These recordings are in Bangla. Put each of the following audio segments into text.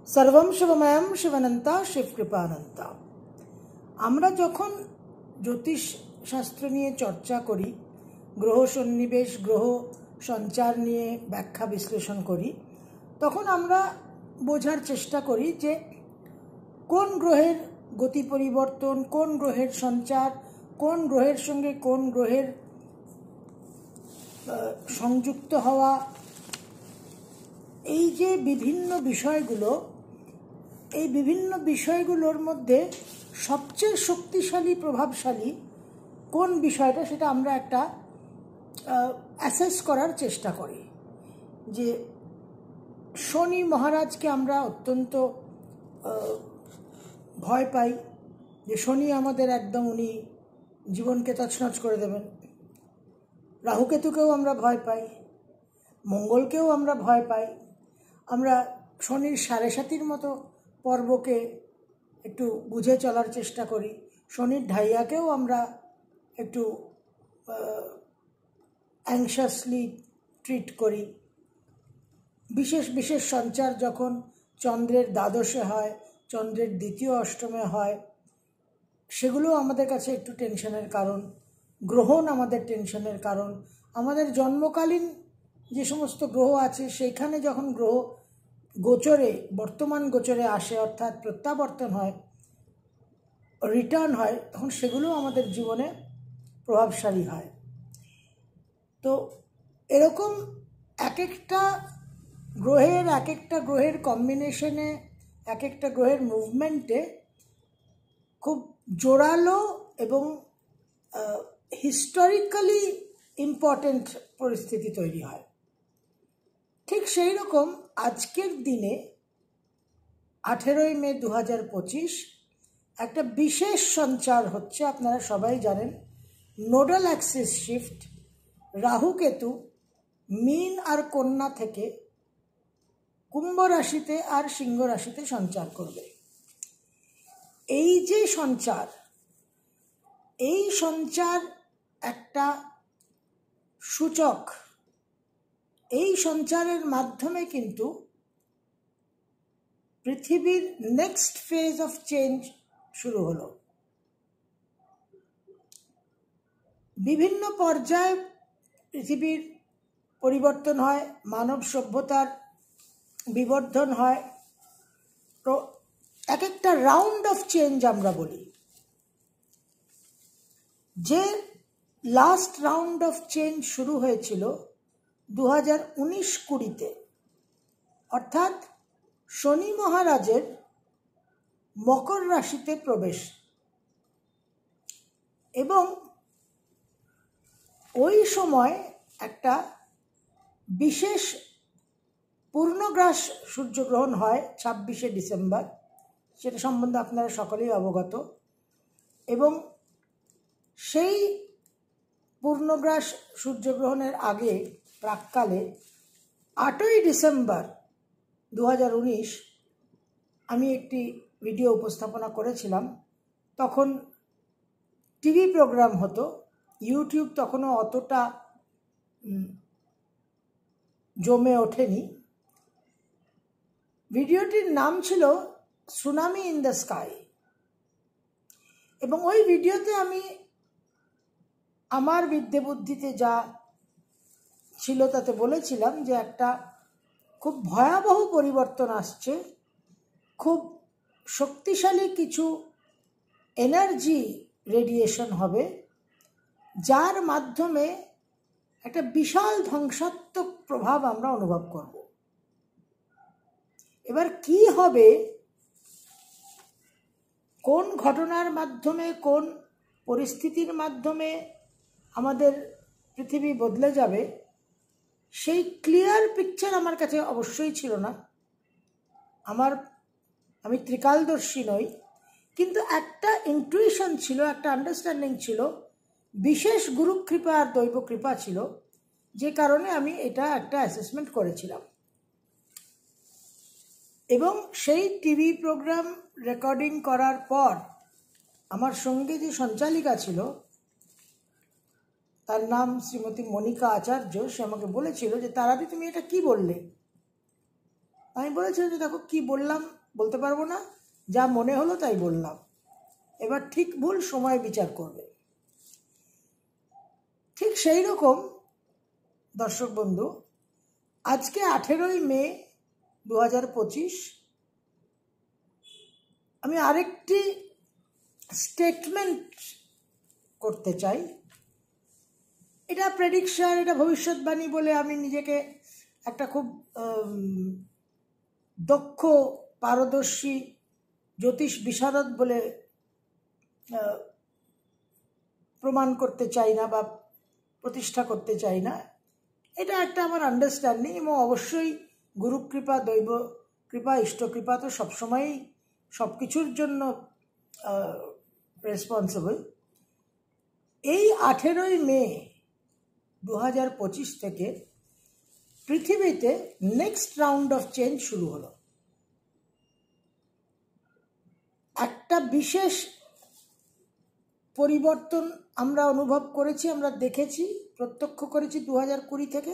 सर्वं शिवमयं शिवनंता शिवकृपानंता। আমরা যখন জ্যোতিষ শাস্ত্র নিয়ে চর্চা করি, গ্রহ সন্নিবেশ, গ্রহ সঞ্চার নিয়ে ব্যাখ্যা বিশ্লেষণ করি, তখন আমরা বোঝার চেষ্টা করি যে কোন গ্রহের গতি পরিবর্তন, কোন গ্রহের সঞ্চার, কোন গ্রহের সঙ্গে কোন গ্রহের সংযুক্ত হওয়া, এই যে বিভিন্ন বিষয়গুলো, এই বিভিন্ন বিষয়গুলোর মধ্যে সবচেয়ে শক্তিশালী প্রভাবশালী কোন বিষয়টা, সেটা আমরা একটা অ্যাসেস করার চেষ্টা করি। যে শনি মহারাজকে আমরা অত্যন্ত ভয় পাই, যে শনি আমাদের একদম উনি জীবনকে তছনছ করে দেবেন। রাহুকেতুকেও আমরা ভয় পাই, মঙ্গলকেও আমরা ভয় পাই। আমরা শনির 7.5 মতো পর্বকে একটু বুঝে চলার চেষ্টা করি। শনির ঢাইয়াকেও আমরা একটু অ্যাংশাসলি ট্রিট করি। বিশেষ বিশেষ সঞ্চার যখন চন্দ্রের দ্বাদশে হয়, চন্দ্রের দ্বিতীয় অষ্টমে হয়, সেগুলো আমাদের কাছে একটু টেনশনের কারণ। গ্রহণ আমাদের টেনশনের কারণ। আমাদের জন্মকালীন যে সমস্ত গ্রহ আছে, সেইখানে যখন গ্রহ গোচরে, বর্তমান গোচরে আসে, অর্থাৎ প্রত্যাবর্তন হয়, রিটার্ন হয়, তখন সেগুলো আমাদের জীবনে প্রভাবশালী হয়। তো এরকম এক একটা গ্রহের কম্বিনেশনে, এক একটা গ্রহের মুভমেন্টে খুব জোরালো এবং হিস্টোরিক্যালি ইম্পর্টেন্ট পরিস্থিতি তৈরি হয়। ঠিক সেই রকম আজকের দিনে 18ই মে 2025 একটা বিশেষ সঞ্চার হচ্ছে। আপনারা সবাই জানেন, নোডাল অ্যাক্সিস শিফট। রাহুকেতু মীন আর কন্যা থেকে কুম্ভ রাশিতে আর সিংহ রাশিতে সঞ্চার করবে। এই যে সঞ্চার, এই সঞ্চার একটা সূচক। এই সঞ্চারের মাধ্যমে কিন্তু পৃথিবীর নেক্সট ফেজ অফ চেঞ্জ শুরু হলো। বিভিন্ন পর্যায়ে পৃথিবীর পরিবর্তন হয়, মানব সভ্যতার বিবর্ধন হয়। তো এক একটা রাউন্ড অফ চেঞ্জ আমরা বলি। যে লাস্ট রাউন্ড অফ চেঞ্জ শুরু হয়েছিল 2019-20 অর্থাৎ শনি মহারাজের মকর রাশিতে প্রবেশ, এবং ওই সময় একটা বিশেষ পূর্ণগ্রাস সূর্যগ্রহণ হয় 26শে ডিসেম্বর। সেটা সম্বন্ধে আপনারা সকলেই অবগত। এবং সেই পূর্ণগ্রাস সূর্যগ্রহণের আগে, প্রাক্কালে 8ই ডিসেম্বর 2019 আমি একটি ভিডিও উপস্থাপনা করেছিলাম। তখন টিভি প্রোগ্রাম হতো, ইউটিউব তখনও অতটা জমে ওঠেনি। ভিডিওটির নাম ছিল সুনামি ইন দ্য স্কাই। এবং ওই ভিডিওতে আমি আমার বিদ্যে বুদ্ধিতে যা ছিল তাতে বলেছিলাম যে একটা খুব ভয়াবহ পরিবর্তন আসছে, খুব শক্তিশালী কিছু এনার্জি রেডিয়েশন হবে, যার মাধ্যমে একটা বিশাল ধ্বংসাত্মক প্রভাব আমরা অনুভব করব। এবার কি হবে, কোন ঘটনার মাধ্যমে, কোন পরিস্থিতির মাধ্যমে আমাদের পৃথিবী বদলে যাবে, সেই ক্লিয়ার পিকচার আমার কাছে অবশ্যই ছিল না। আমি ত্রিকালদর্শী নই, কিন্তু একটা ইন্টুইশন ছিল, একটা আন্ডারস্ট্যান্ডিং ছিল, বিশেষ গুরুকৃপা আর দৈব কৃপা ছিল, যে কারণে আমি এটা একটা অ্যাসেসমেন্ট করেছিলাম। এবং সেই টিভি প্রোগ্রাম রেকর্ডিং করার পর আমার সঙ্গে যে সঞ্চালিকা ছিল, তার নাম শ্রীমতী মনিকা আচার্য, সে আমাকে বলেছিল যে তারাদি তুমি এটা কি বললে। আমি বলেছিলাম যে দেখো কি বললাম বলতে পারবো না, যা মনে হলো তাই বললাম, এবার ঠিক ভুল সময় বিচার করবে। ঠিক সেই রকম দর্শক বন্ধু, আজকে 18ই মে 2025 আমি আরেকটি স্টেটমেন্ট করতে চাই। এটা প্রেডিকশন, এটা ভবিষ্যৎবাণী বলে আমি নিজেকে একটা খুব দক্ষ পারদর্শী জ্যোতিষ বিশারদ বলে প্রমাণ করতে চাই না বা প্রতিষ্ঠা করতে চাই না। এটা একটা আমার আন্ডারস্ট্যান্ডিং, এবং অবশ্যই গুরুকৃপা, দৈব কৃপা, ইষ্টকৃপা তো সবসময়ই সব কিছুর জন্য রেসপন্সিবল। এই 18ই মে 2025 থেকে পৃথিবীতে নেক্সট রাউন্ড অফ চেঞ্জ শুরু হলো। একটা বিশেষ পরিবর্তন আমরা অনুভব করেছি, আমরা দেখেছি, প্রত্যক্ষ করেছি 2020 থেকে।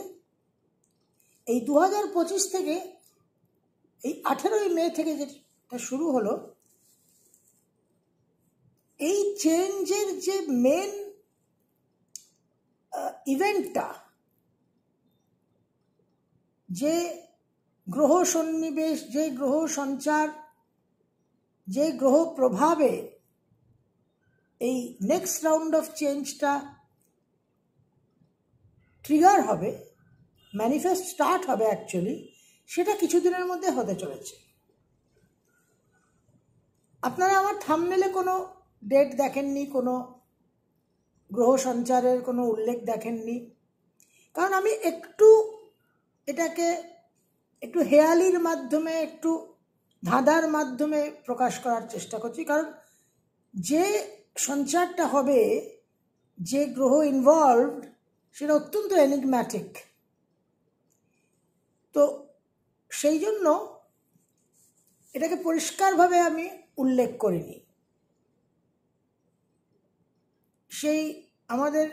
এই 2025 থেকে, এই 18ই মে থেকে যেটা শুরু হলো, এই চেঞ্জের যে মেন ইভেন্টটা, যে গ্রহ সন্নিবেশ, যে গ্রহ সঞ্চার, যে গ্রহ প্রভাবে এই নেক্সট রাউন্ড অফ চেঞ্জটা ট্রিগার হবে, ম্যানিফেস্ট স্টার্ট হবে অ্যাকচুয়ালি, সেটা কিছুদিনের মধ্যে হতে চলেছে। আপনারা আমার থাম্বনেলে কোনো ডেট দেখেননি, কোনো গ্রহ সঞ্চারের কোনো উল্লেখ দেখেননি, কারণ আমি এটাকে একটু হেয়ালির মাধ্যমে, একটু ধাঁধার মাধ্যমে প্রকাশ করার চেষ্টা করছি। কারণ যে সঞ্চারটা হবে, যে গ্রহ ইনভলভড, সেটা অত্যন্ত এনিগম্যাটিক। তো সেই জন্য এটাকে পরিষ্কারভাবে আমি উল্লেখ করিনি। সেই আমাদের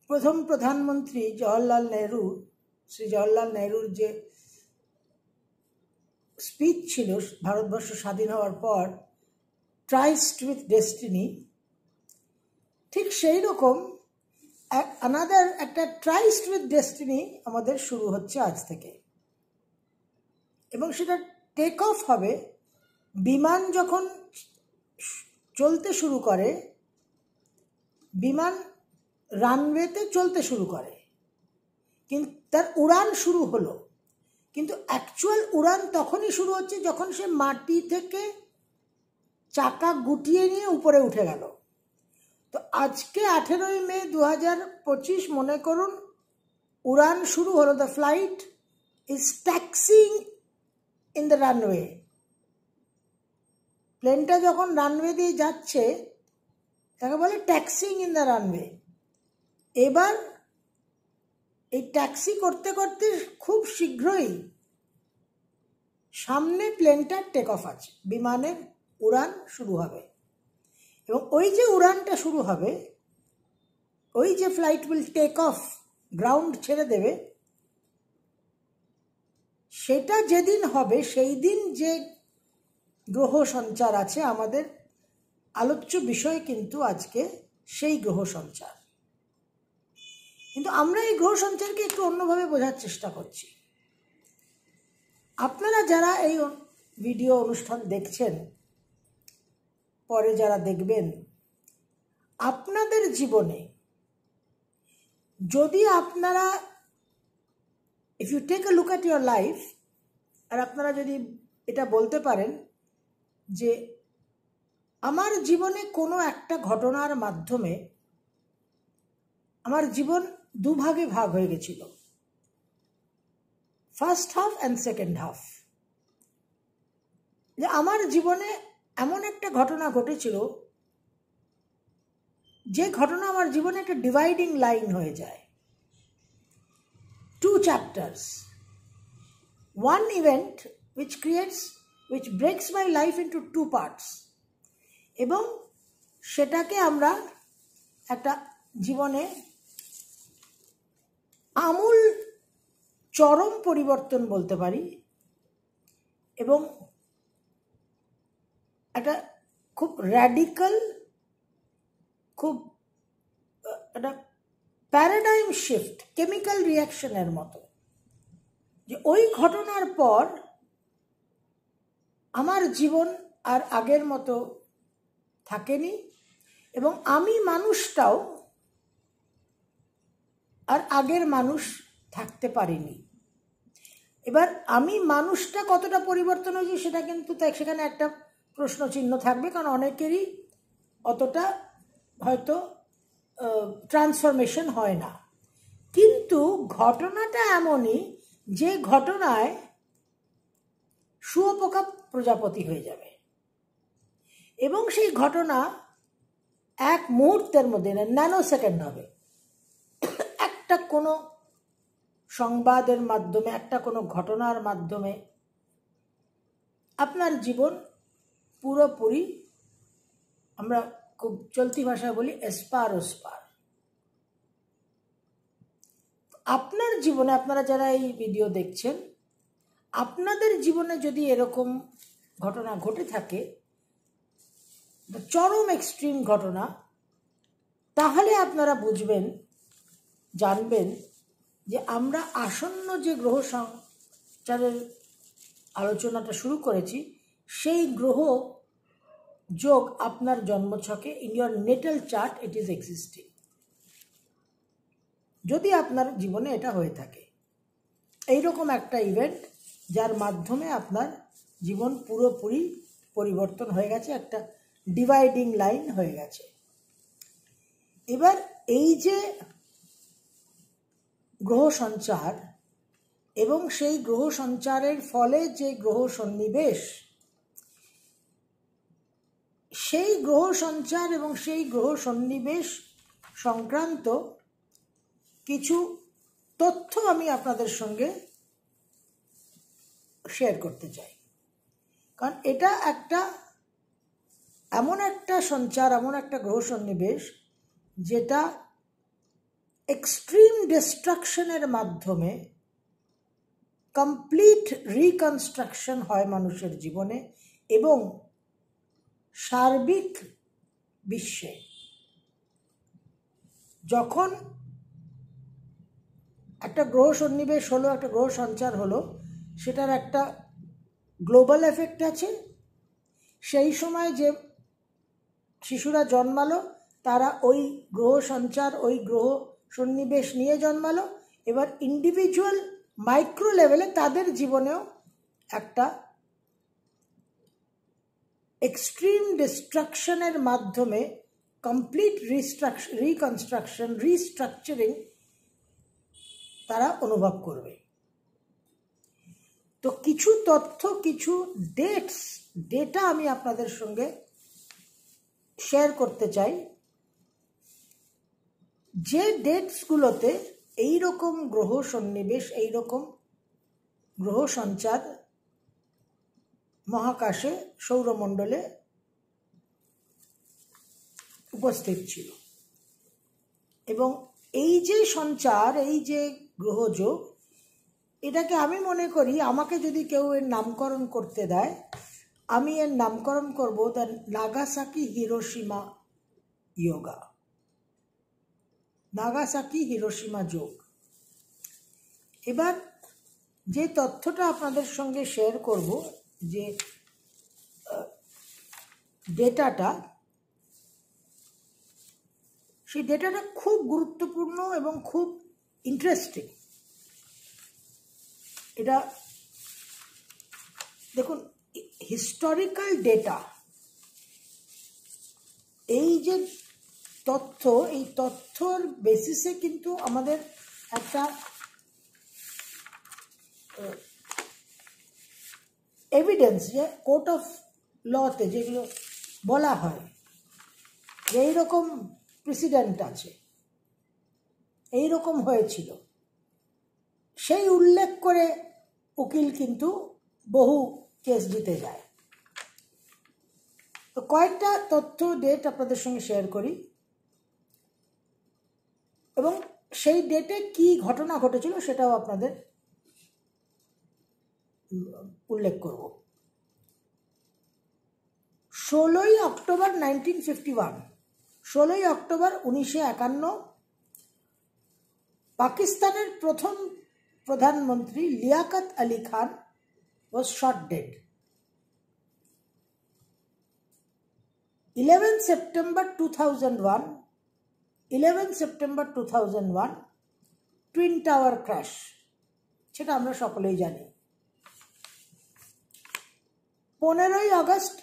প্রথম প্রধানমন্ত্রী জওহরলাল নেহরু, শ্রী জওহরলাল নেহরুর যে স্পিচ ছিল ভারতবর্ষ স্বাধীন হওয়ার পর, ট্রাইস্ট উইথ ডেস্টিনি, ঠিক সেই রকম একটা ট্রাইস্ট উইথ ডেস্টিনি আমাদের শুরু হচ্ছে আজ থেকে। এবং সেটা টেক অফ হবে, বিমান যখন চলতে শুরু করে, বিমান রানওয়েতে চলতে শুরু করে, কিন্তু তার উড়ান শুরু হলো, কিন্তু অ্যাকচুয়াল উড়ান তখনই শুরু হচ্ছে যখন সে মাটি থেকে চাকা গুটিয়ে নিয়ে উপরে উঠে গেল। তো আজকে 18ই মে 2025 মনে করুন উড়ান শুরু হলো, the flight is taxiing in the runway. প্লেনটা যখন রানওয়ে দিয়ে যাচ্ছে তাকে বলে ট্যাক্সিং ইন দ্য রানওয়ে। এবার এই ট্যাক্সি করতে করতে খুব শীঘ্রই সামনে প্লেনটার টেক অফ আছে, বিমানের উড়ান শুরু হবে। এবং ওই যে উড়ানটা শুরু হবে, ওই যে flight will take off, ground ছেড়ে দেবে, সেটা যেদিন হবে সেই দিন যে গ্রহ সঞ্চার আছে, আমাদের আলোচ্য বিষয় কিন্তু আজকে সেই গ্রহ সঞ্চার। কিন্তু আমরা এই গ্রহ সঞ্চারকে একটু অন্যভাবে বোঝার চেষ্টা করছি। আপনারা যারা এই ভিডিও অনুষ্ঠান দেখছেন, পরে যারা দেখবেন, আপনাদের জীবনে যদি আপনারা, if you take a look at your life, আর আপনারা যদি এটা বলতে পারেন যে আমার জীবনে কোনো একটা ঘটনার মাধ্যমে আমার জীবন দুভাগে ভাগ হয়ে গেছিল, first half and second half, যে আমার জীবনে এমন একটা ঘটনা ঘটেছিল যে ঘটনা আমার জীবনে একটা ডিভাইডিং লাইন হয়ে যায়, two chapters, one event which breaks my life into two parts, এবং সেটাকে আমরা একটা জীবনে আমূল চরম পরিবর্তন বলতে পারি, এবং একটা খুব র্যাডিক্যাল, খুব একটা প্যারাডাইম শিফট, কেমিক্যাল রিয়াকশনের মতো, যে ওই ঘটনার পর আমার জীবন আর আগের মতো থাকেনি, এবং আমি মানুষটাও আর আগের মানুষ থাকতে পারিনি। এবার আমি মানুষটা কতটা পরিবর্তন হয়েছে সেটা কিন্তু সেখানে একটা প্রশ্ন চিহ্ন থাকবে, কারণ অনেকেরই অতটা হয়তো ট্রান্সফরমেশন হয় না। কিন্তু ঘটনাটা এমনই যে ঘটনায় শুঁয়োপোকা প্রজাপতি হয়ে যাবে, এবং সেই ঘটনা এক মুহূর্তের মধ্যে, ন্যানো সেকেন্ড হবে। একটা কোনো সংবাদের মাধ্যমে, একটা কোনো ঘটনার মাধ্যমে আপনার জীবন পুরোপুরি, আমরা খুব চলতি ভাষায় বলি, এসপার ওসপার। আপনার জীবনে, আপনারা যারা এই ভিডিও দেখছেন, আপনাদের জীবনে যদি এরকম ঘটনা ঘটে থাকে, চরম এক্সট্রিম ঘটনা, তাহলে আপনারা বুঝবেন, জানবেন যে আমরা আসন্ন যে গ্রহ সঞ্চারের আলোচনাটা শুরু করেছি, সেই গ্রহ যোগ আপনার জন্মছকে, in your Natal chart it is existing, যদি আপনার জীবনে এটা হয়ে থাকে। এইরকম একটা ইভেন্ট যার মাধ্যমে আপনার জীবন পুরোপুরি পরিবর্তন হয়ে গেছে, একটা ডিভাইডিং লাইন হয়ে গেছে। এবার এই যে গ্রহ সঞ্চার এবং সেই গ্রহ সঞ্চারের ফলে যে গ্রহ সন্নিবেশ, সেই গ্রহ সঞ্চার এবং সেই গ্রহ সন্নিবেশ সংক্রান্ত কিছু তথ্য আমি আপনাদের সঙ্গে শেয়ার করতে চাই। কারণ এটা একটা এমন একটা সঞ্চার, এমন একটা গ্রহ সন্নিবেশ যেটা এক্সট্রিম ডিস্ট্রাকশনের মাধ্যমে কমপ্লিট রিকনস্ট্রাকশন হয় মানুষের জীবনে এবং সার্বিক বিশ্বে। যখন একটা গ্রহ সন্নিবেশ হলো, একটা গ্রহ সঞ্চার হলো, সেটার একটা গ্লোবাল এফেক্ট আছে। সেই সময় যে শিশুরা জন্মালো তারা ওই গ্রহ সঞ্চার, ওই গ্রহ সন্নিবেশ নিয়ে জন্মালো। এবার ইন্ডিভিজুয়াল মাইক্রো লেভেলে তাদের জীবনেও একটা এক্সট্রিম ডিস্ট্রাকশনের মাধ্যমে কমপ্লিট রিকনস্ট্রাকশন, রিস্ট্রাকচারিং তারা অনুভব করবে। তো কিছু তথ্য, কিছু ডেটা আমি আপনাদের সঙ্গে শেয়ার করতে চাই, যে ডেটসগুলোতে এইরকম গ্রহ সন্নিবেশ, এইরকম গ্রহ সঞ্চার মহাকাশে, সৌরমণ্ডলে উপস্থিত ছিল। এবং এই যে সঞ্চার, এই যে গ্রহযোগ, এটাকে আমি মনে করি, আমাকে যদি কেউ এর নামকরণ করতে দেয়, আমি এর নামকরণ করব the Nagasaki Hiroshima yoga, Nagasaki Hiroshima যোগ। এবার যে তথ্যটা আপনাদের সঙ্গে শেয়ার করব, যে ডেটাটা, সেই ডেটাটা খুব গুরুত্বপূর্ণ এবং খুব ইন্টারেস্টিং। এটা দেখুন, হিস্টোরিক্যাল ডেটা, এই যে তথ্য, এই তথ্যর বেসিসে কিন্তু আমাদের একটা এভিডেন্স, যে কোর্ট অফ লতে যেগুলো বলা হয় যে এইরকম প্রেসিডেন্ট আছে, এইরকম হয়েছিল, সেই উল্লেখ করে উকিল কিন্তু বহু কেস জিতে যায়। তো কয়েকটা তথ্য, ডেট আপনাদের সঙ্গে শেয়ার করি, এবং সেই ডেটে কি ঘটনা ঘটেছিল সেটাও আপনাদের উল্লেখ করব। 16ই অক্টোবর 1951, 16ই অক্টোবর 1951 পাকিস্তানের প্রথম প্রধানমন্ত্রী Liaquat Ali Khan was shot dead. 11 September 2001 twin tower crash, সেটা আমরা সকলেই জানি। 15ই আগস্ট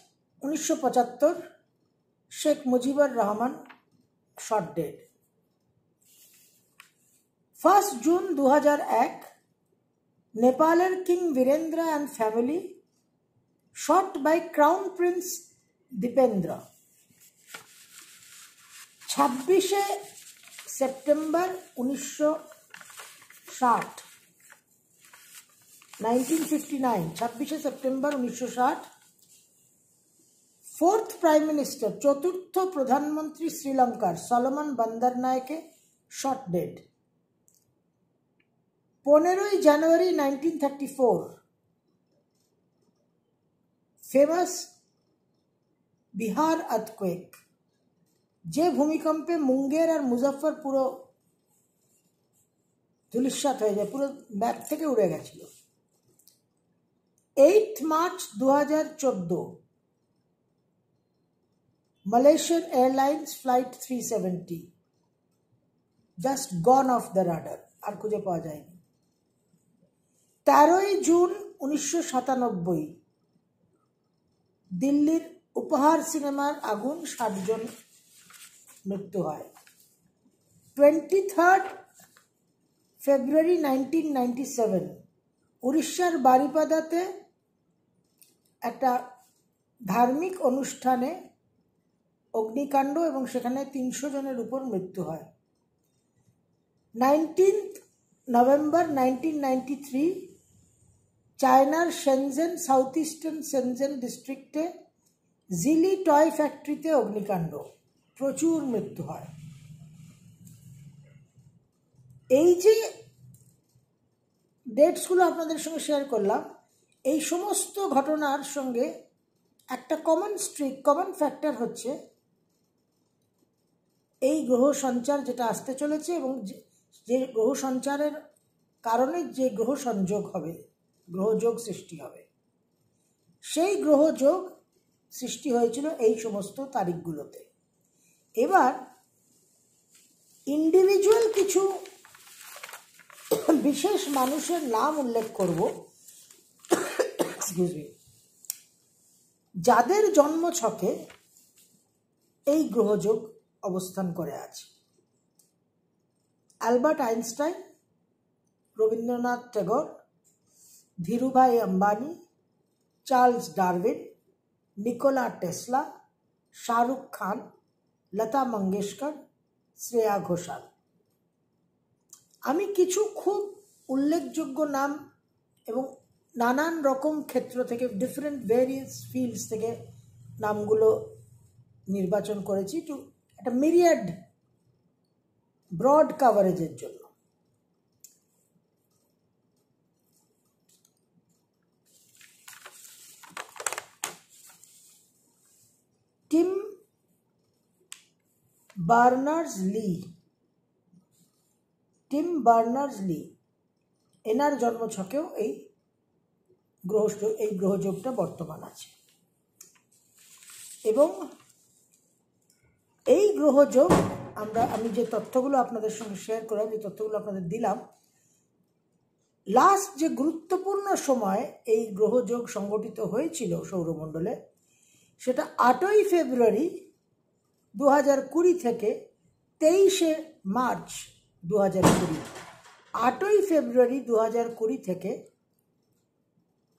1975 শেখ মুজিবুর রহমান শট ডেড। 1 জুন 2001 নেপালের king Birendra and family shot by crown prince Dipendra. 26 সেপ্টেম্বর 1959, 26 সেপ্টেম্বর 1960 फोर्थ प्राइम मिनिस्टर, चतुर्थ प्रधानमंत्री श्रीलंकार सलोमन बंदरनायके शॉट डेड। 15 জানুয়ারি 1934 फेमस बिहार अर्थक्वेक, जे भूमिकम्पे मुंगेर और मुजफ्फरपुर धूलिसात हो जाए, पुरो मैप থেকে উড়ে গেছিল। 8 मार्च 2014 Malaysian Airlines Flight 370 just gone off the radar, আর খুঁজে পাওয়া যায়নি। 13 জুন 1997 দিল্লির উপহার সিনেমার আগুন 60 জন মৃত্যু হয়। 23 ফেব্রুয়ারি 1997 উড়িষ্যার বারিপাদাতে একটা ধার্মিক অনুষ্ঠানে অগ্নিকাণ্ড এবং সেখানে 300 জনের উপর মৃত্যু হয়। 19 নভেম্বর 1993 চায়নার শেনজেন, সাউথ ইস্টার্ন শেনজেন ডিস্ট্রিক্টে জিলি টয় ফ্যাক্টরিতে অগ্নিকাণ্ড, প্রচুর মৃত্যু হয়। এই যে ডেটসগুলো আপনাদের সঙ্গে শেয়ার করলাম, এই সমস্ত ঘটনার সঙ্গে একটা কমন ফ্যাক্টর হচ্ছে এই গ্রহ সঞ্চার যেটা আসতে চলেছে এবং যে গ্রহ সঞ্চারের কারণে যে গ্রহ সংযোগ হবে, গ্রহযোগ সৃষ্টি হবে, সেই গ্রহযোগ সৃষ্টি হয়েছিল এই সমস্ত তারিখগুলোতে। এবার ইন্ডিভিজুয়াল কিছু বিশেষ মানুষের নাম উল্লেখ করব, যাদের জন্মছকে এই গ্রহযোগ অবস্থান করে আছে। Albert Einstein, Rabindranath Tagore, Dhirubhai Ambani, Charles Darwin, Nikola Tesla, Shahrukh Khan, Lata Mangeshkar, Shreya Ghoshal. আমি কিছু খুব উল্লেখযোগ্য নাম এবং নানান রকম ক্ষেত্র থেকে, ডিফারেন্ট ভেরিয়াস ফিল্ডস থেকে নামগুলো নির্বাচন করেছি টু একটা মিরিয়াড ব্রড কাভারেজের জন্য। টিম বার্নার্স লি, এনার জন্মছকেও এই গ্রহযোগটা বর্তমান আছে। এবং এই গ্রহযোগ আমি যে তথ্যগুলো আপনাদের সঙ্গে শেয়ার করলাম, যে তথ্যগুলো আপনাদের দিলাম, লাস্ট যে গুরুত্বপূর্ণ সময় এই গ্রহযোগ সংগঠিত হয়েছিল সৌরমণ্ডলে, সেটা 8ই ফেব্রুয়ারি 2020 থেকে 23শে মার্চ 2020। 8ই ফেব্রুয়ারি 2020 থেকে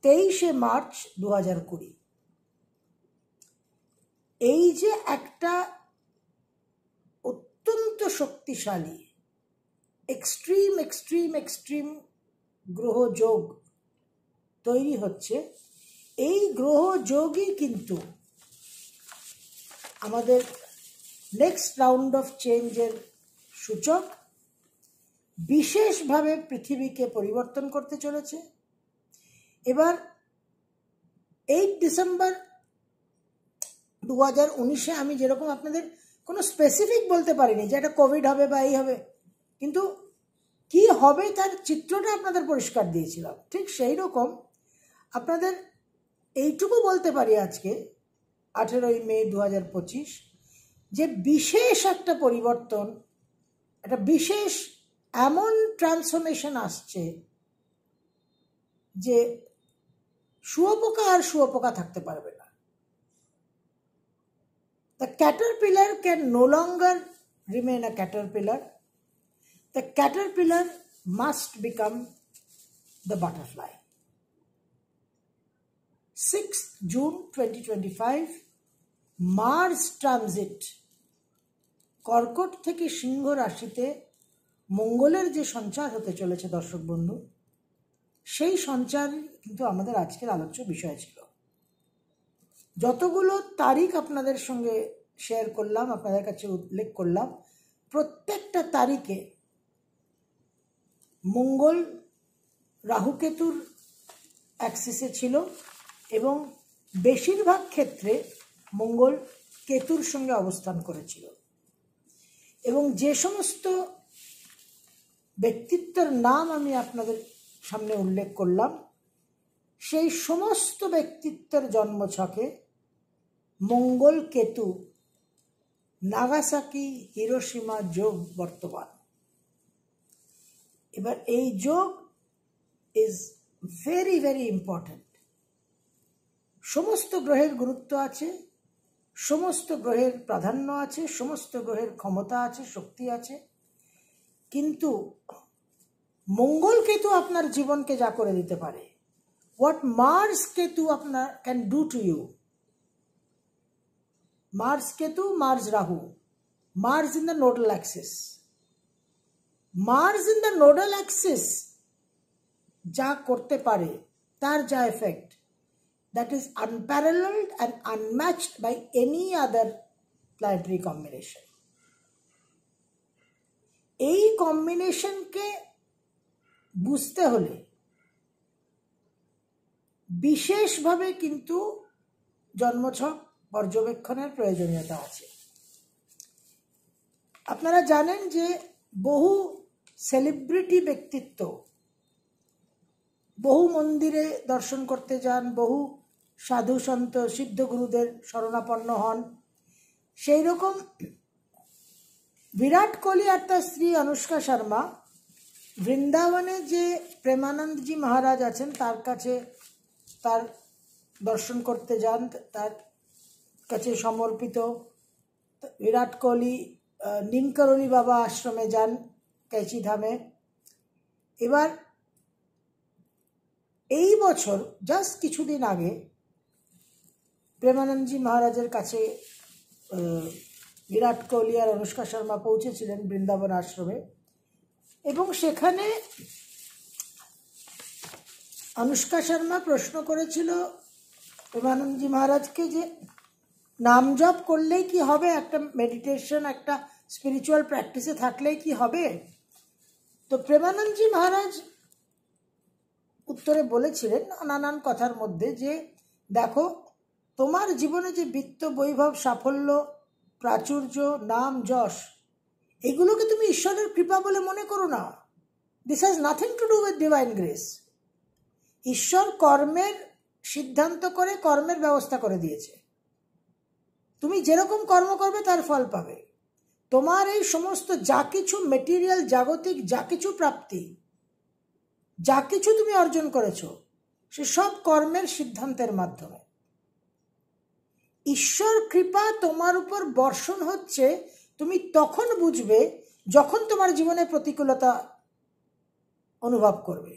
23শে মার্চ 2020। এই যে একটা অত্যন্ত শক্তিশালী এক্সট্রিম গ্রহযোগ তৈরি হচ্ছে, এই গ্রহযোগই কিন্তু আমাদের নেক্সট রাউন্ড অফ চেঞ্জের সূচক, বিশেষভাবে পৃথিবীকে পরিবর্তন করতে চলেছে এবার 8 ডিসেম্বর 2019 আমি যেরকম আপনাদের কোনো স্পেসিফিক বলতে পারিনি যে এটা কোভিড হবে বা এই হবে, কিন্তু কি হবে তার চিত্রটা আপনাদের পরিষ্কার দিয়েছিলাম। ঠিক সেই রকম আপনাদের এইটুকু বলতে পারি আজকে 18 মে 2025 যে বিশেষ একটা পরিবর্তন, একটা বিশেষ এমন ট্রান্সফরমেশন আসছে যে শুয়োপোকা আর শুয়োপোকা থাকতে পারবে না। The caterpillar can no longer remain a caterpillar. The caterpillar must become the butterfly. 6th June 2025, Mars transit কর্কট থেকে সিংহ রাশিতে মঙ্গলের যে সঞ্চার হতে চলেছে দর্শক বন্ধু, সেই সঞ্চার কিন্তু আমাদের আজকের আলোচ্য বিষয় ছিল। যতগুলো তারিখ আপনাদের সঙ্গে শেয়ার করলাম, আপনাদের কাছে উল্লেখ করলাম, প্রত্যেকটা তারিখে মঙ্গল রাহুকেতুর অ্যাক্সিসে ছিল এবং বেশিরভাগ ক্ষেত্রে মঙ্গল কেতুর সঙ্গে অবস্থান করেছিল। এবং যে সমস্ত ব্যক্তিত্বের নাম আমি আপনাদের সামনে উল্লেখ করলাম, সেই সমস্ত ব্যক্তিত্বের জন্মছকে মঙ্গল কেতু নাগাসাকি হিরোশিমা যোগ বর্তমান। এবার এই যোগ ইজ ভেরি ভেরি ইম্পর্ট্যান্ট। সমস্ত গ্রহের গুরুত্ব আছে, সমস্ত গ্রহের প্রাধান্য আছে, সমস্ত গ্রহের ক্ষমতা আছে, শক্তি আছে, কিন্তু মঙ্গল কেতু আপনার জীবনকে যা করে দিতে পারে, হোয়াট মার্স কেতু আপনার can do to you, Mars Ketu, Mars Rahu, Mars in the nodal axis. Mars in the nodal axis যা করতে পারে, তার যা effect, that is unparalleled and unmatched by any other planetary combination. এই কম্বিনেশনকে বুঝতে হলে বিশেষভাবে কিন্তু জন্মছক পর্যবেক্ষণের প্রয়োজনীয়তা আছে। আপনারা জানেন যে বহু সেলিব্রিটি ব্যক্তিত্ব বহু মন্দিরে দর্শন করতে যান, বহু সাধু সন্ত সিদ্ধ গুরুদের শরণাপন্ন হন। সেই রকম বিরাট কোহলি আর তার স্ত্রী অনুষ্কা শর্মা বৃন্দাবনে যে প্রেমানন্দজি মহারাজ আছেন তার কাছে তার দর্শন করতে যান, তার কাছে সমর্পিত। বিরাট কোহলি নিমকরণী বাবা আশ্রমে যান कैची ধামে। এবার এই বছর জাস্ট কিছুদিন আগে প্রেমানন্দজি মহারাজের কাছে বিরাট কোহলি আর অনুষ্কা শর্মা পৌঁছেছিলেন বৃন্দাবন আশ্রমে, এবং সেখানে অনুষ্কা শর্মা প্রশ্ন করেছিল প্রেমানন্দজি মহারাজকে যে নাম জপ করলেই কি হবে, একটা মেডিটেশন একটা স্পিরিচুয়াল প্র্যাকটিসে থাকলেই কি হবে? তো প্রেমানন্দজি মহারাজ উত্তরে বলেছিলেন নানান কথার মধ্যে যে দেখো, তোমার জীবনে যে বিত্ত বৈভব সাফল্য প্রাচুর্য নাম যশ, এগুলোকে তুমি ঈশ্বরের কৃপা বলে মনে করো না। This has nothing to do with divine grace. ঈশ্বর কর্মের সিদ্ধান্ত করে কর্মের ব্যবস্থা করে দিয়েছে, তুমি যেরকম কর্ম করবে তার ফল পাবে। তোমার এই সমস্ত যা কিছু মেটেরিয়াল জাগতিক যা কিছু প্রাপ্তি, যা কিছু তুমি অর্জন করেছো, সে সব কর্মের সিদ্ধান্তের মাধ্যমে। ঈশ্বর কৃপা তোমার উপর বর্ষণ হচ্ছে তুমি তখন বুঝবে যখন তোমার জীবনে প্রতিকূলতা অনুভব করবে।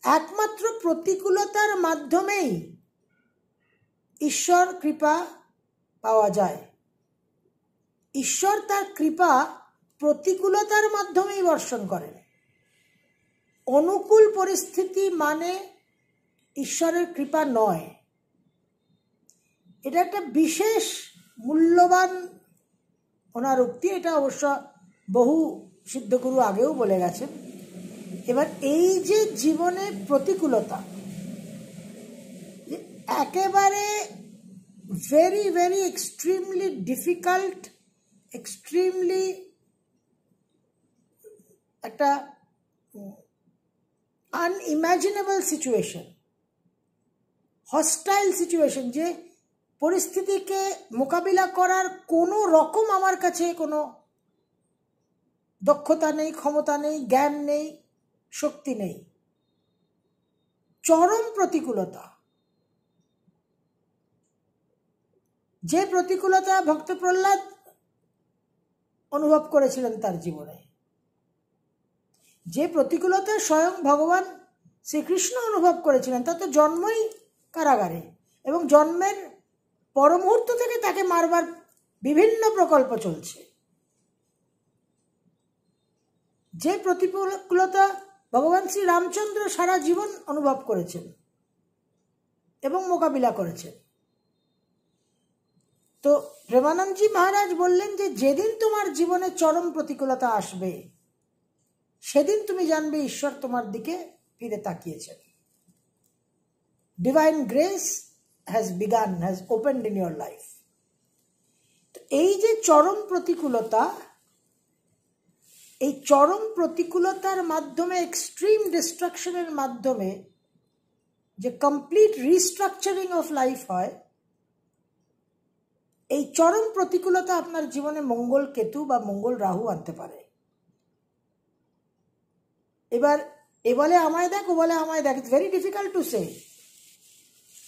একমাত্র প্রতিকূলতার মাধ্যমেই ঈশ্বর কৃপা পাওয়া যায়। ঈশ্বর তার কৃপা প্রতিকূলতার মাধ্যমেই বর্ষণ করেন। অনুকূল পরিস্থিতি মানে ঈশ্বরের কৃপা নয়। এটা একটা বিশেষ মূল্যবান ওনার উক্তি। এটা অবশ্য বহু সিদ্ধগুরু আগেও বলে গেছেন। এবার এই যে জীবনে প্রতিকূলতা, একেবারে very very extremely difficult, extremely একটা আনইম্যাজিনেবল সিচুয়েশন, হস্টাইল সিচুয়েশন, যে পরিস্থিতিকে মোকাবিলা করার কোনো রকম আমার কাছে কোনো দক্ষতা নেই, ক্ষমতা নেই, জ্ঞান নেই, শক্তি নেই। চরম প্রতিকূলতা, যে প্রতিকূলতা ভক্ত প্রহ্লাদ অনুভব করেছিলেন তার জীবনে, যে প্রতিকূলতা স্বয়ং ভগবান শ্রীকৃষ্ণ অনুভব করেছিলেন, তা তো জন্মই কারাগারে, এবং জন্মের পর মুহূর্ত থেকে তাকে মারবার বিভিন্ন প্রকল্প চলছে। যে প্রতিকূলতা ভগবান শ্রী রামচন্দ্র সারা জীবন অনুভব করেছেন এবং মোকাবিলা করেছেন। তো প্রেমানন্দজি মহারাজ বললেন যে যেদিন তোমার জীবনে চরম প্রতিকূলতা আসবে, সেদিন তুমি জানবে ঈশ্বর তোমার দিকে ফিরে তাকিয়েছেন। Divine grace has begun, has opened in your life. তো এই যে চরম প্রতিকূলতা, এই চরম প্রতিকূলতার মাধ্যমে, এক্সট্রিম ডিস্ট্রাকশনের মাধ্যমে যে কমপ্লিট রিস্ট্রাকচারিং অফ লাইফ হয়, এই চরম প্রতিকূলতা আপনার জীবনে মঙ্গল কেতু বা মঙ্গল রাহু আনতে পারে। এবার এ বলে আমায় দেখ, ও বলে আমায় দেখ, it's very difficult to say.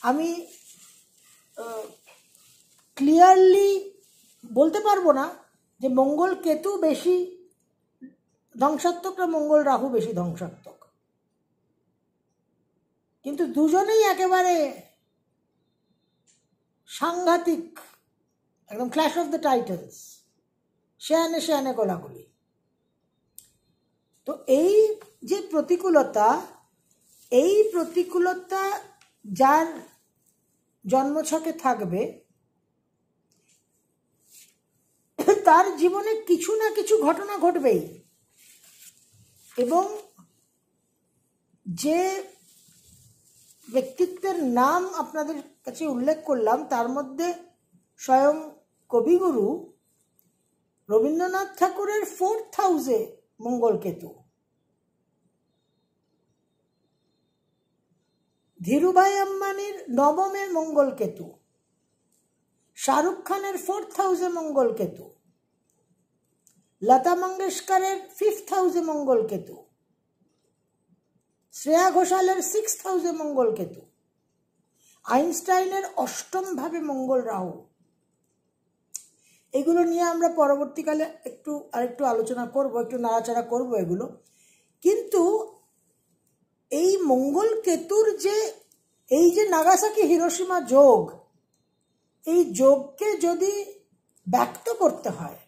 আমি ক্লিয়ারলি বলতে পারবো না যে মঙ্গল কেতু বেশি ধ্বংসাত্মক না মঙ্গল রাহু বেশি ধ্বংসাত্মক, কিন্তু দুজনেই একেবারে সাংঘাতিক, একদম ক্ল্যাশ অফ দ্য টাইটেলস, শেয়ানে শেয়ানে গোলাগুলি। তো এই যে প্রতিকূলতা, এই প্রতিকূলতা যার জন্মছকে থাকবে, তার জীবনে কিছু না কিছু ঘটনা ঘটবেই। এবং যে ব্যক্তিত্বের নাম আপনাদের কাছে উল্লেখ করলাম, তার মধ্যে স্বয়ং কবিগুরু রবীন্দ্রনাথ ঠাকুরের 4th হাউসে মঙ্গল কেতু, ধীরুভাই আম্বানির 9মে মঙ্গল কেতু, শাহরুখ খানের 4th হাউসে মঙ্গল কেতু, লতা মঙ্গেশকরের 5th হাউসে মঙ্গল কেতু, শ্রেয়া ঘোষালের 6th হাউসে মঙ্গল কেতু, আইনস্টাইনের 8ম ভাবে মঙ্গল রাহু। এগুলো নিয়ে আমরা পরবর্তীকালে আরেকটু আলোচনা করব, একটু নাড়াচাড়া করব এগুলো। কিন্তু এই মঙ্গল কেতুর যে এই যে নাগাসাকি হিরোশিমা যোগ, এই যোগকে যদি ব্যক্ত করতে হয়,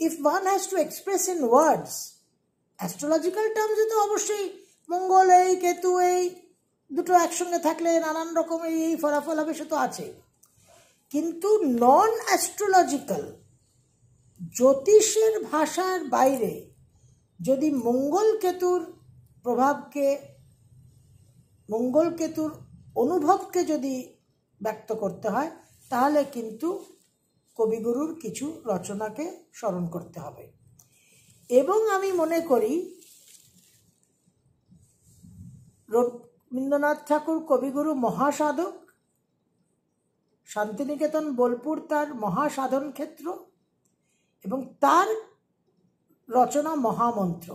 if one has to express in words, astrological টার্মসে তো অবশ্যই মঙ্গল এই কেতু এই দুটো একসঙ্গে থাকলে নানান রকম এই ফলাফল হবে, সে তো আছে। কিন্তু নন অ্যাস্ট্রোলজিক্যাল জ্যোতিষের ভাষার বাইরে যদি মঙ্গল কেতুর প্রভাবকে, মঙ্গল কেতুর অনুভবকে যদি ব্যক্ত করতে হয়, তাহলে কিন্তু কবিগুরুর কিছু রচনাকে স্মরণ করতে হবে। এবং আমি মনে করি রবীন্দ্রনাথ ঠাকুর কবিগুরু মহাসাধক, শান্তিনিকেতন বোলপুর তার মহাসাধন ক্ষেত্র, এবং তার রচনা মহামন্ত্র।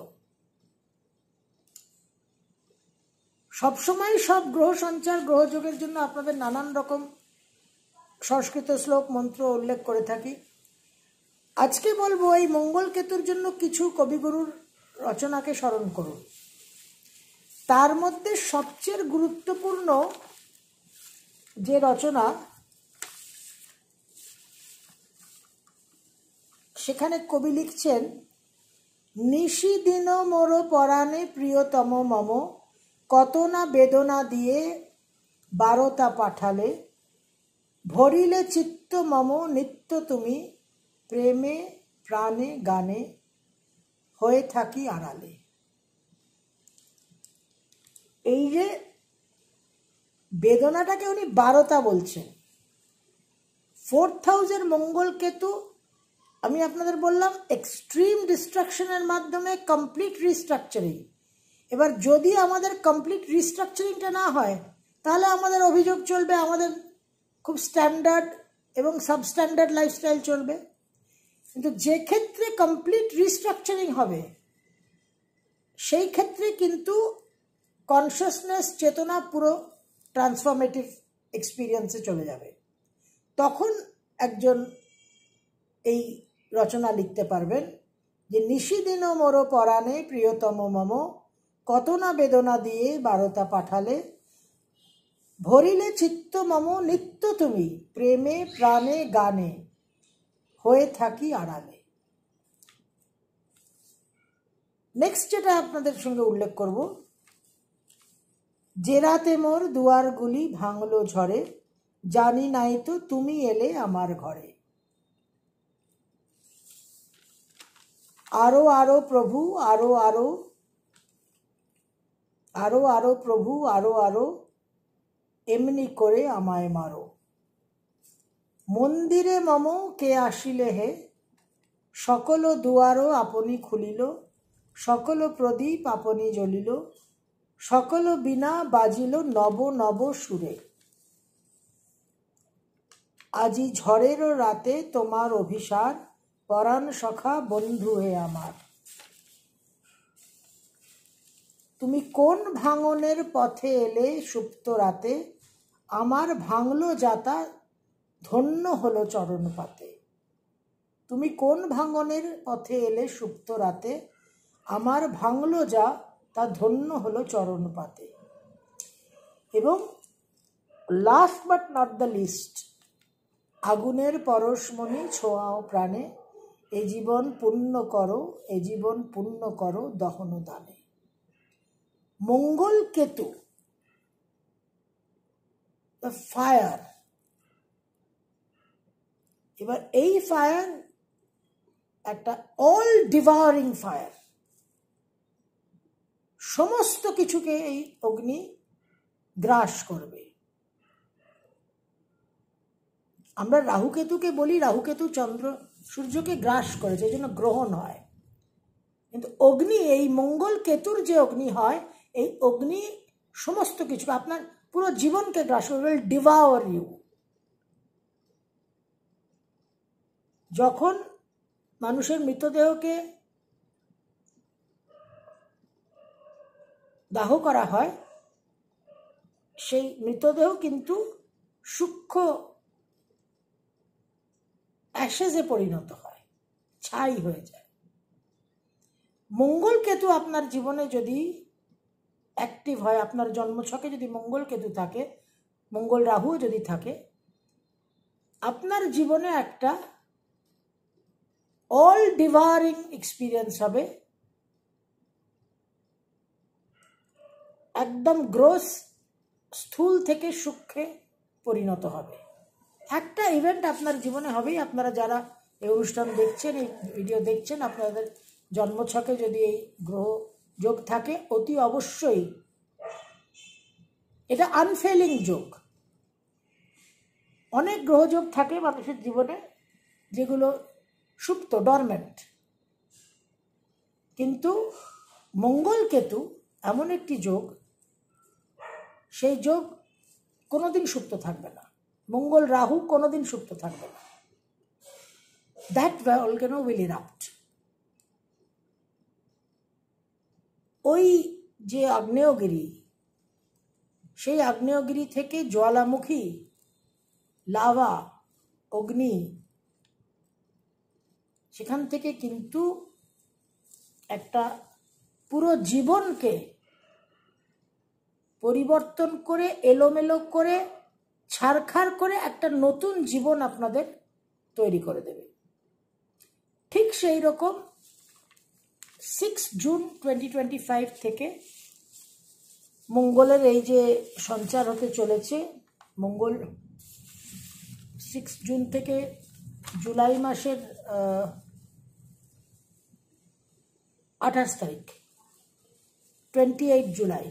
সবসময় সব গ্রহ সঞ্চার, গ্রহযোগের জন্য আপনাদের নানান রকম সংস্কৃত শ্লোক মন্ত্র উল্লেখ করে থাকি। আজকে বলবো এই মঙ্গল কেতুর জন্য কিছু কবিগুরুর রচনাকে স্মরণ করুন। তার মধ্যে সবচেয়ে গুরুত্বপূর্ণ যে রচনা, সেখানে কবি লিখছেন, নিশিদিন মোর পরাণে প্রিয়তম মম, কত না বেদনা দিয়ে বারতা পাঠালে, ভরিলে চিত্ত মম নিত্য তুমি, প্রেমে প্রাণে গানে হয়ে থাকি আড়ালে। এই যে বেদনাটাকে উনি 12টা বলছেন। 4th হাউসের মঙ্গল কেতু, আমি আপনাদের বললাম এক্সট্রিম ডিস্ট্রাকশনের মাধ্যমে কমপ্লিট রিস্ট্রাকচারিং। এবার যদি আমাদের কমপ্লিট রিস্ট্রাকচারিংটা না হয়, তাহলে আমাদের অভিযোগ চলবে আমাদের খুব স্ট্যান্ডার্ড এবং সাবস্ট্যান্ডার্ড লাইফস্টাইল চলবে। কিন্তু যে ক্ষেত্রে কমপ্লিট রিস্ট্রাকচারিং হবে, সেই ক্ষেত্রে কিন্তু কনসিয়াসনেস, চেতনা পুরো ট্রান্সফরমেটিভ এক্সপিরিয়েন্সে চলে যাবে। তখন একজন এই রচনা লিখতে পারবেন যে নিশিদিন মোর পরাণে প্রিয়তম মম, কত না বেদনা দিয়ে 12টা পাঠালে, ভরিলে চিত্ত মম নিত্য তুমি, প্রেমে প্রাণে গানে হয়ে থাকি আড়ালে। নেক্সট যেটা আপনাদের সঙ্গে উল্লেখ করব, যে রাতে মোর দুয়ারগুলি ভাঙলো ঝড়ে, জানি নাই তো তুমি এলে আমার ঘরে। আরো আরো প্রভু আরো আরো, আরো আরো প্রভু আরো আরো, এমনি করে আমায় মারো। মন্দিরে মম কে আসিলে হে, সকল দুয়ারও আপনি খুলিল, সকল প্রদীপ আপনি জ্বলিল, সকল বীণা বাজিল নব নব সুরে। আজি ঝড়েরও রাতে তোমার অভিসার, পরাণ সখা বন্ধু হে আমার। তুমি কোন ভাঙনের পথে এলে সুপ্ত রাতে, আমার ভাঙলো যাতা ধন্য হলো চরণ পাতে। তুমি কোন ভাঙনের পথে এলে সুপ্ত রাতে, আমার ভাঙলো যা তা ধন্য হলো চরণ পাতে। এবং last but not the least, আগুনের পরশমণি ছোঁয়াও প্রাণে, এ জীবন পুণ্য করো, এ জীবন পুণ্য করো দহন দানে। মঙ্গল কেতু, দ্য ফায়ার। এবার এই ফায়ার একটা অল ডিভারিং ফায়ার, সমস্ত কিছুকে এই অগ্নি গ্রাস করবে। আমরা রাহুকেতুকে বলি, রাহুকেতু চন্দ্র সূর্যকে গ্রাস করেছে, এই জন্য গ্রহণ হয়। কিন্তু অগ্নি, এই মঙ্গল কেতুর যে অগ্নি হয়, এই অগ্নি সমস্ত কিছু, আপনার পুরো জীবনকে গ্রাস করবে, ডিভাওর ইউ। যখন মানুষের মৃতদেহকে দাহ করা হয়, সেই মৃতদেহ কিন্তু সূক্ষ্ম অ্যাশেজে পরিণত হয়, ছাই হয়ে যায়। মঙ্গল কেতু আপনার জীবনে যদি অ্যাক্টিভ হয়, আপনার জন্মছকে যদি মঙ্গল কেতু থাকে, মঙ্গল রাহু যদি থাকে, আপনার জীবনে একটা অল ডিভারিং এক্সপিরিয়েন্স হবে, একদম গ্রোস স্থূল থেকে সূক্ষ্মে পরিণত হবে। একটা ইভেন্ট আপনার জীবনে হবেই। আপনারা যারা এই অনুষ্ঠান দেখছেন, এই ভিডিও দেখছেন, আপনাদের জন্মছকে যদি এই গ্রহ যোগ থাকে, অতি অবশ্যই এটা আনফেলিং যোগ। অনেক গ্রহযোগ থাকে মানুষের জীবনে যেগুলো সুপ্ত, ডরমেন্ট, কিন্তু মঙ্গল কেতু এমন একটি যোগ, সেই যোগ কোনোদিন সুপ্ত থাকবে না। মঙ্গল রাহু কোনোদিন সুপ্ত থাকবে না। That volcano will erupt. ওই যে আগ্নেয়গিরি, সেই আগ্নেয়গিরি থেকে জ্বালামুখী, লাভা, অগ্নি, সেখান থেকে কিন্তু একটা পুরো জীবনকে পরিবর্তন করে, এলোমেলো করে, ছারখার করে একটা নতুন জীবন আপনাদের তৈরি করে দেবে। ঠিক সেই রকম 6 জুন 2025 থেকে মঙ্গলের এই যে সঞ্চার হতে চলেছে, মঙ্গল 6 জুন থেকে জুলাই মাসের 28 তারিখ, 28 জুলাই,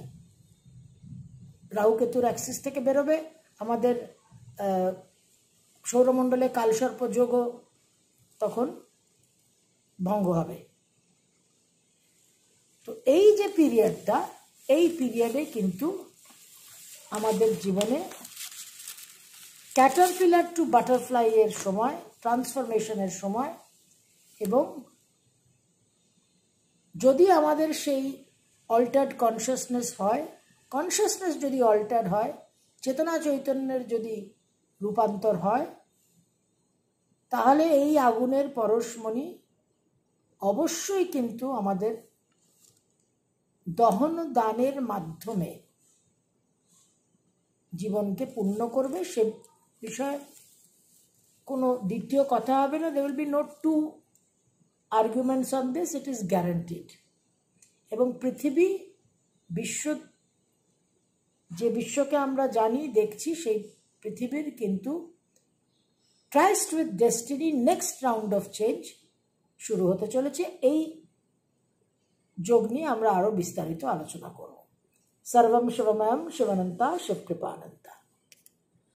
রাহু কেতুর অ্যাক্সিস থেকে বেরোবে, আমাদের সৌরমণ্ডলে কালসর্প যোগও তখন ভঙ্গ হবে। তো এই যে পিরিয়ডটা, এই পিরিয়ডে কিন্তু আমাদের জীবনে ক্যাটারপিলার টু বাটারফ্লাই এর সময়, ট্রান্সফরমেশনের সময়, এবং যদি আমাদের সেই অল্টার্ড কনসিয়াসনেস হয়, কনসিয়াসনেস যদি অল্টার্ড হয়, চেতনা চৈতন্যের যদি রূপান্তর হয়, তাহলে এই আগুনের পরশমণি অবশ্যই কিন্তু আমাদের দহন দানের মাধ্যমে জীবনকে পূর্ণ করবে। সে বিষয়ে কোনো দ্বিতীয় কথা হবে না। there will be no two arguments on this, it is guaranteed। এবং পৃথিবী, যে বিশ্বকে আমরা জানি দেখছি, সেই পৃথিবীর কিন্তু tryst with destiny next round of change শুরু হতে চলেছে। এই যোগ নিয়ে আমরা আরো বিস্তারিত আলোচনা করব। সর্বম শিবময়ম শিবানন্তা শিবকৃপানন্তা।